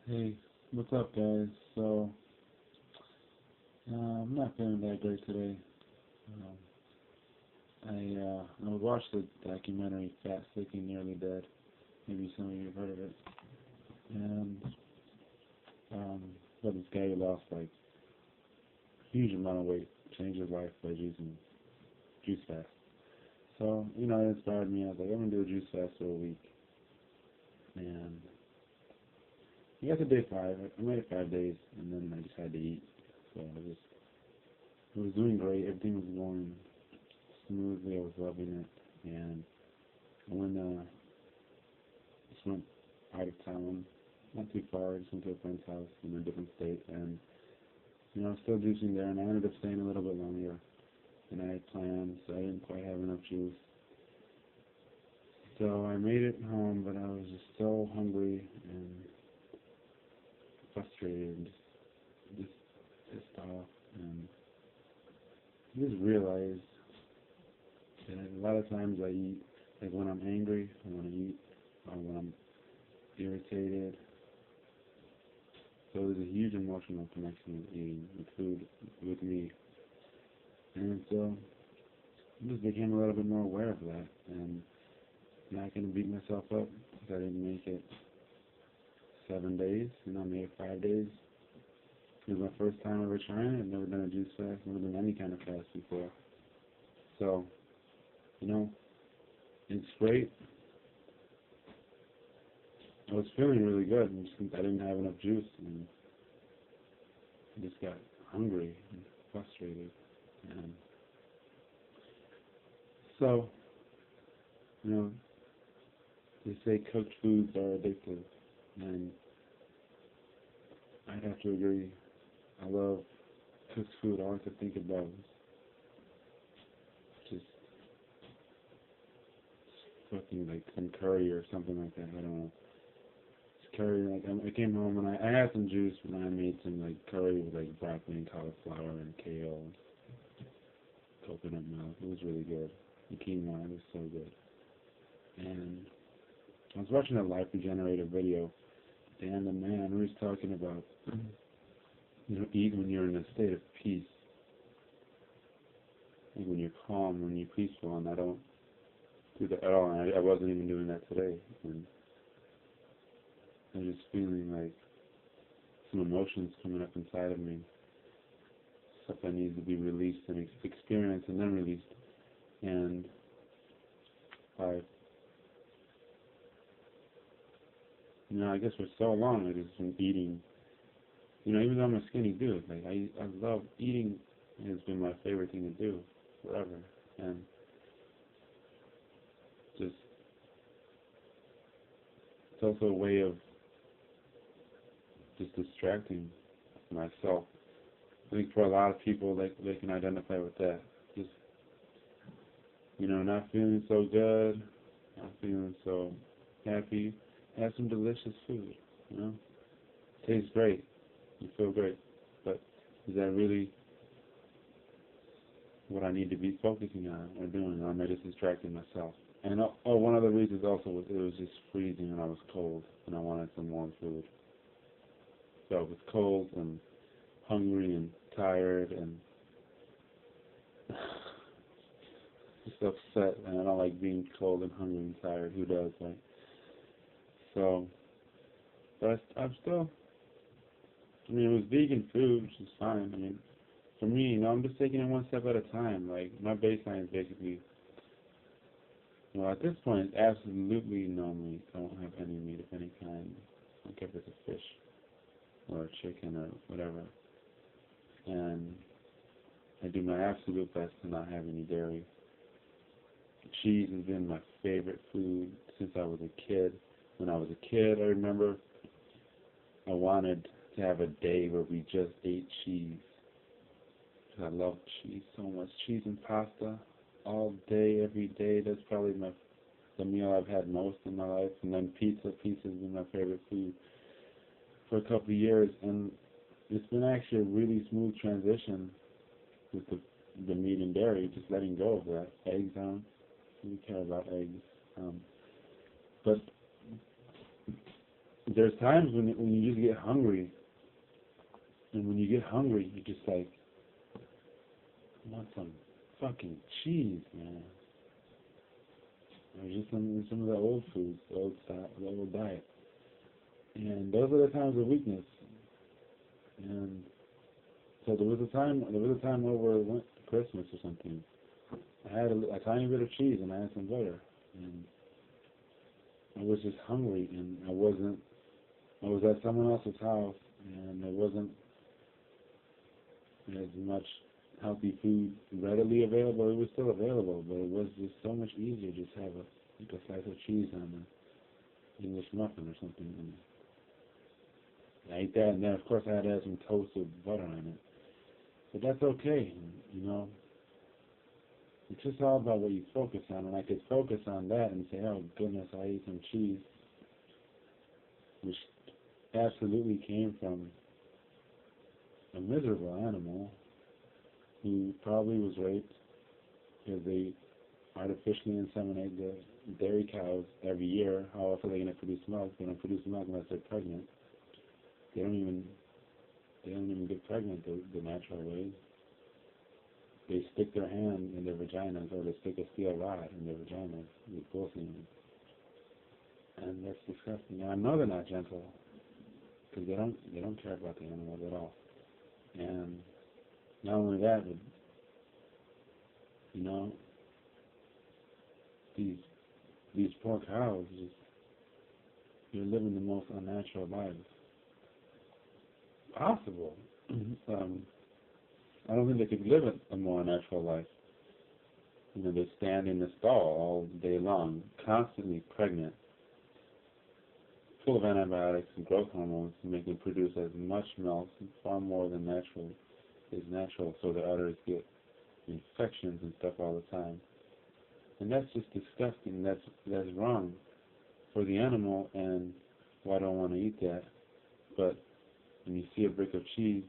Hey, what's up, guys? I'm not feeling that great today. Um, I watched the documentary Fat, Sick, and Nearly Dead. Maybe some of you have heard of it. And um, but this guy who lost like a huge amount of weight, changed his life by juicing, juice fast. So it inspired me. I was like, I'm gonna do a juice fast for a week. And I got to day five. I made it 5 days, and then I just had to eat. So it was doing great. Everything was going smoothly. I was loving it, and I just went out of town, not too far. I just went to a friend's house in a different state, and I was still juicing there, and I ended up staying a little bit longer than I had planned, so I didn't quite have enough juice. So I made it home, but I was just so hungry and frustrated, and just pissed off, and I just realized that a lot of times I eat like when I'm angry, I want to eat, or when I'm irritated. So there's a huge emotional connection with eating, with food, with me. And so I just became a little bit more aware of that. And I'm not going to beat myself up because I didn't make it 7 days. I made it 5 days. It was my first time ever trying it. I've never done a juice fast, never done any kind of fast before. So, you know, it's great. I was feeling really good. I didn't have enough juice, and I just got hungry and frustrated. And so, you know, they say cooked foods are addictive, and I'd have to agree. I love cooked food. All I could think about was just cooking like some curry or something like that. I don't know. It's curry. Like I came home and I had some juice, and I made some like curry with like broccoli and cauliflower and kale, and coconut milk. It was really good. The quinoa, it was so good. And I was watching a life regenerator video, and the man who was talking about eat when you're in a state of peace, like when you're calm, when you're peaceful, and I don't do that at all. And I wasn't even doing that today, and I was just feeling like some emotions coming up inside of me, stuff that needs to be released and experienced and then released. And I, I guess for so long I just been eating. Even though I'm a skinny dude, like I love eating. Has been my favorite thing to do forever, and just it's also a way of just distracting myself. I think for a lot of people, they can identify with that. Just not feeling so good, not feeling so happy. Have some delicious food. Tastes great. You feel great, but is that really what I need to be focusing on or doing, or am I just distracting myself? And one of the reasons also was it was just freezing and I was cold and I wanted some warm food. So I was cold and hungry and tired and just upset, and I don't like being cold and hungry and tired. Who does, right? So, but I'm still, it was vegan food, which is fine. For me, I'm just taking it one step at a time. Like, my baseline is basically, at this point, absolutely no meat. I don't have any meat of any kind. I don't care if it's a fish or a chicken or whatever. And I do my absolute best to not have any dairy. Cheese has been my favorite food since I was a kid. When I was a kid, I remember I wanted to have a day where we just ate cheese. Because I love cheese so much. Cheese and pasta all day, every day. That's probably the meal I've had most in my life. And then pizza. Pizza has been my favorite food for a couple of years. And it's been actually a really smooth transition with the meat and dairy, just letting go of that. Eggs, I don't really care about eggs. But there's times when you just get hungry, and when you get hungry, you just like, I want some fucking cheese, man. Or just some of the old foods, the old style, the old diet. And those are the times of weakness. And so there was a time over Christmas or something. I had a tiny bit of cheese and I had some butter, and I was just hungry, and I was at someone else's house, and there wasn't as much healthy food readily available. It was still available, but it was just so much easier to just have a slice of cheese on an English muffin or something. And I ate that, and then of course I had to have some toasted butter on it. But that's okay, you know. It's just all about what you focus on, and I could focus on that and say, oh goodness, I ate some cheese, which absolutely came from a miserable animal who probably was raped because they artificially inseminate the dairy cows every year. How else are they going to produce milk? They don't produce milk unless they're pregnant. They don't even get pregnant the natural way. They stick their hand in their vaginas, or they stick a steel rod in their vaginas with bull semen. And that's disgusting. And I know they're not gentle, because they don't care about the animals at all. And not only that, but, you know, these poor cows they're living the most unnatural lives possible. I don't think they could live a more natural life. You know, they stand in the stall all day long, constantly pregnant, full of antibiotics and growth hormones to make them produce as much milk, far more than is natural, so the udders get infections and stuff all the time. And that's just disgusting. That's wrong for the animal, and I don't want to eat that. But when you see a brick of cheese,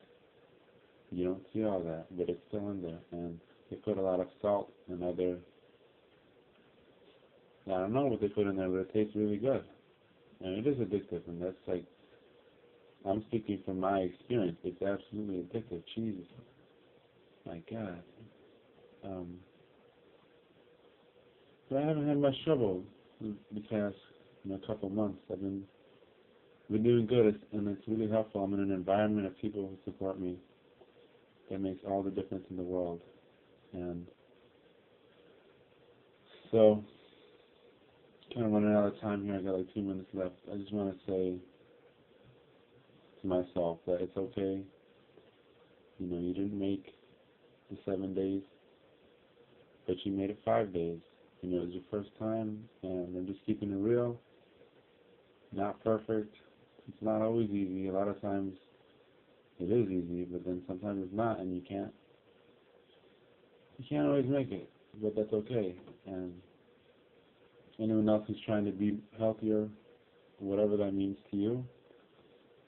you don't see all that, but it's still in there. And they put a lot of salt and other, I don't know what they put in there, but it tastes really good. And it is addictive, and that's like, I'm speaking from my experience. It's absolutely addictive. Cheese, my God. But I haven't had much trouble the past couple months. I've been doing good, and it's really helpful. I'm in an environment of people who support me. That makes all the difference in the world. And so, kind of running out of time here. I got like 2 minutes left. I just want to say to myself that it's okay. You know, you didn't make the 7 days, but you made it 5 days. You know, it was your first time, and I'm just keeping it real. Not perfect. It's not always easy. A lot of times it is easy, but then sometimes it's not, and you can't always make it, but that's okay. And anyone else who's trying to be healthier, whatever that means to you,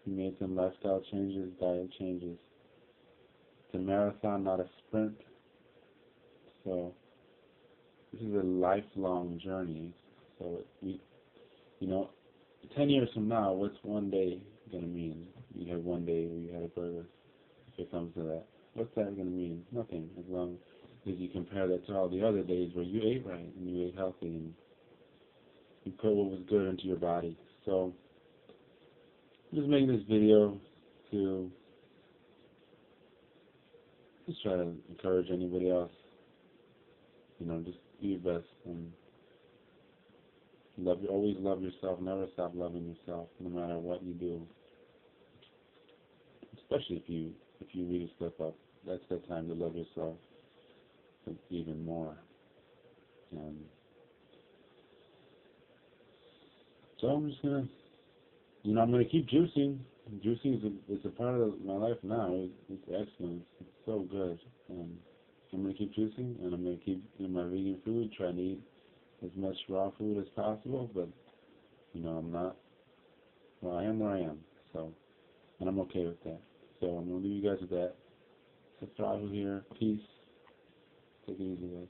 you made some lifestyle changes, diet changes. It's a marathon, not a sprint. So this is a lifelong journey. So 10 years from now, what's one day going to mean? You have one day where you had a burger, if it comes to that. What's that going to mean? Nothing, as long as you compare that to all the other days where you ate right and you ate healthy and you put what was good into your body. So I'm just making this video to just try to encourage anybody else. Just do your best and always love yourself. Never stop loving yourself, no matter what you do. Especially if you really slip up, that's the time to love yourself even more. So I'm just gonna, I'm gonna keep juicing. Juicing is a part of my life now. It's excellent. It's so good. I'm gonna keep juicing, and I'm gonna keep eating my vegan food. Trying to eat as much raw food as possible, but I'm not. Well, I am where I am. So, and I'm okay with that. So I'm gonna leave you guys with that. Subscribe here. Peace. Take it easy, guys.